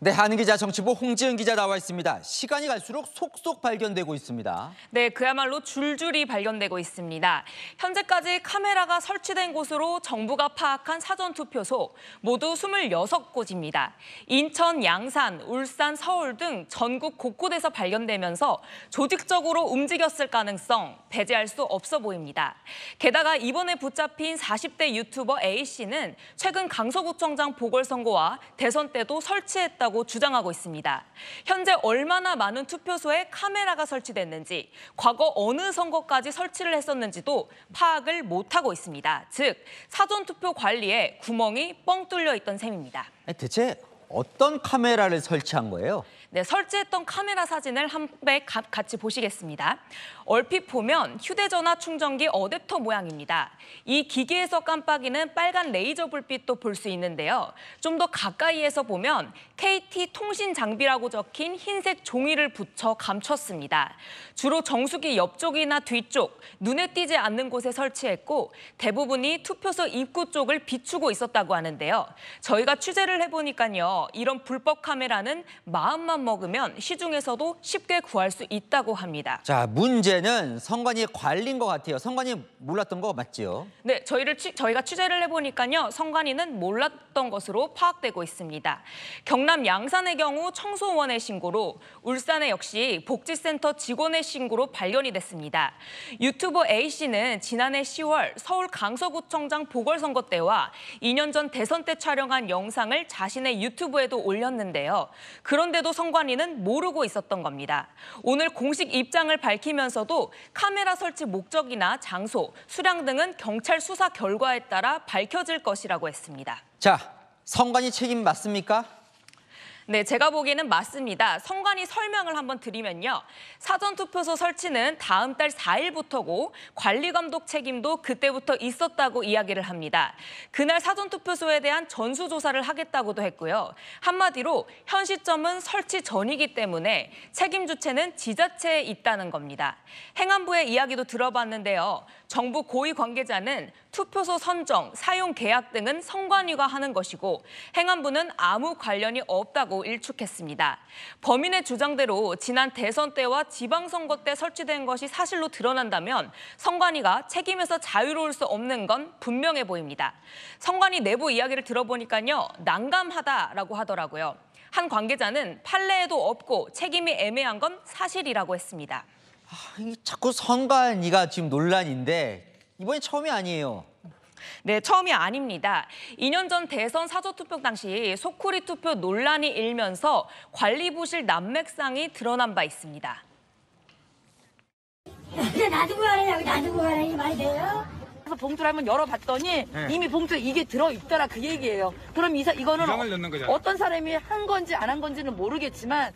네, 한은 기자, 정치부 홍지은 기자 나와 있습니다. 시간이 갈수록 속속 발견되고 있습니다. 네, 그야말로 줄줄이 발견되고 있습니다. 현재까지 카메라가 설치된 곳으로 정부가 파악한 사전투표소 모두 26곳입니다. 인천, 양산, 울산, 서울 등 전국 곳곳에서 발견되면서 조직적으로 움직였을 가능성 배제할 수 없어 보입니다. 게다가 이번에 붙잡힌 40대 유튜버 A씨는 최근 강서구청장 보궐선거와 대선 때도 설치했다고 주장하고 있습니다. 현재 얼마나 많은 투표소에 카메라가 설치됐는지, 과거 어느 선거까지 설치를 했었는지도 파악을 못하고 있습니다. 즉, 사전투표 관리에 구멍이 뻥 뚫려 있던 셈입니다. 대체 어떤 카메라를 설치한 거예요? 네, 설치했던 카메라 사진을 한번 같이 보시겠습니다. 얼핏 보면 휴대전화 충전기 어댑터 모양입니다. 이 기기에서 깜빡이는 빨간 레이저 불빛도 볼 수 있는데요. 좀 더 가까이에서 보면 KT 통신 장비라고 적힌 흰색 종이를 붙여 감췄습니다. 주로 정수기 옆쪽이나 뒤쪽, 눈에 띄지 않는 곳에 설치했고 대부분이 투표소 입구 쪽을 비추고 있었다고 하는데요. 저희가 취재를 해보니까요. 이런 불법 카메라는 마음만 먹으면 시중에서도 쉽게 구할 수 있다고 합니다. 자, 문제는 선관위의 관리인 것 같아요. 선관위 몰랐던 거 맞지요? 네, 저희가 취재를 해보니까요. 선관위는 몰랐던 것으로 파악되고 있습니다. 경남 양산의 경우 청소원의 신고로, 울산에 역시 복지센터 직원의 신고로 발견이 됐습니다. 유튜버 A씨는 지난해 10월 서울 강서구청장 보궐선거 때와 2년 전 대선 때 촬영한 영상을 자신의 유튜브에도 올렸는데요. 그런데도 선관위는 모르고 있었던 겁니다. 오늘 공식 입장을 밝히면서도 카메라 설치 목적이나 장소, 수량 등은 경찰 수사 결과에 따라 밝혀질 것이라고 했습니다. 자, 선관위 책임 맞습니까? 네, 제가 보기에는 맞습니다. 선관위 설명을 한번 드리면요. 사전투표소 설치는 다음 달 4일부터고 관리감독 책임도 그때부터 있었다고 이야기를 합니다. 그날 사전투표소에 대한 전수조사를 하겠다고도 했고요. 한마디로 현 시점은 설치 전이기 때문에 책임 주체는 지자체에 있다는 겁니다. 행안부의 이야기도 들어봤는데요. 정부 고위 관계자는 투표소 선정, 사용 계약 등은 선관위가 하는 것이고 행안부는 아무 관련이 없다고 일축했습니다. 범인의 주장대로 지난 대선 때와 지방선거 때 설치된 것이 사실로 드러난다면 선관위가 책임에서 자유로울 수 없는 건 분명해 보입니다. 선관위 내부 이야기를 들어보니까요. 난감하다라고 하더라고요. 한 관계자는 판례에도 없고 책임이 애매한 건 사실이라고 했습니다. 자꾸 선관위가 지금 논란인데 이번이 처음이 아니에요. 네, 처음이 아닙니다. 2년 전 대선 사전투표 당시 소쿠리 투표 논란이 일면서 관리부실 난맥상이 드러난 바 있습니다. 놔두고 가라냐고 놔두고 가라니 말이 돼요? 그래서 봉투를 한번 열어봤더니 이미 봉투에 이게 들어있더라 그 얘기예요. 그럼 이거는 어떤 사람이 한 건지 안 한 건지는 모르겠지만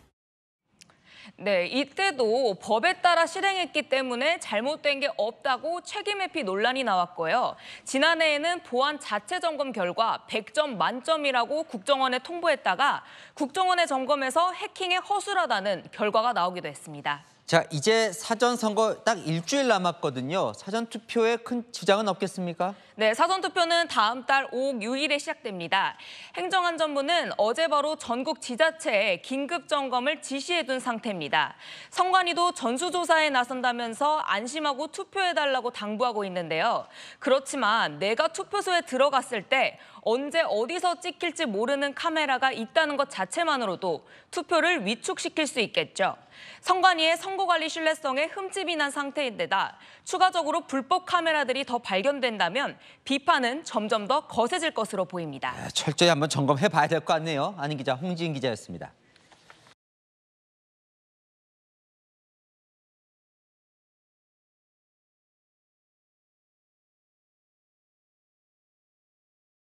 네, 이때도 법에 따라 실행했기 때문에 잘못된 게 없다고 책임 회피 논란이 나왔고요. 지난해에는 보안 자체 점검 결과 100점 만점이라고 국정원에 통보했다가 국정원의 점검에서 해킹에 허술하다는 결과가 나오기도 했습니다. 자, 이제 사전선거 딱 일주일 남았거든요. 사전투표에 큰 지장은 없겠습니까? 네, 사전투표는 다음 달 5, 6일에 시작됩니다. 행정안전부는 어제 바로 전국 지자체에 긴급 점검을 지시해둔 상태입니다. 선관위도 전수조사에 나선다면서 안심하고 투표해달라고 당부하고 있는데요. 그렇지만 내가 투표소에 들어갔을 때 언제 어디서 찍힐지 모르는 카메라가 있다는 것 자체만으로도 투표를 위축시킬 수 있겠죠. 선관위의 선거관리 신뢰성에 흠집이 난 상태인데다 추가적으로 불법 카메라들이 더 발견된다면 비판은 점점 더 거세질 것으로 보입니다. 철저히 한번 점검해 봐야 될 것 같네요. 한은 기자, 홍지은 기자였습니다.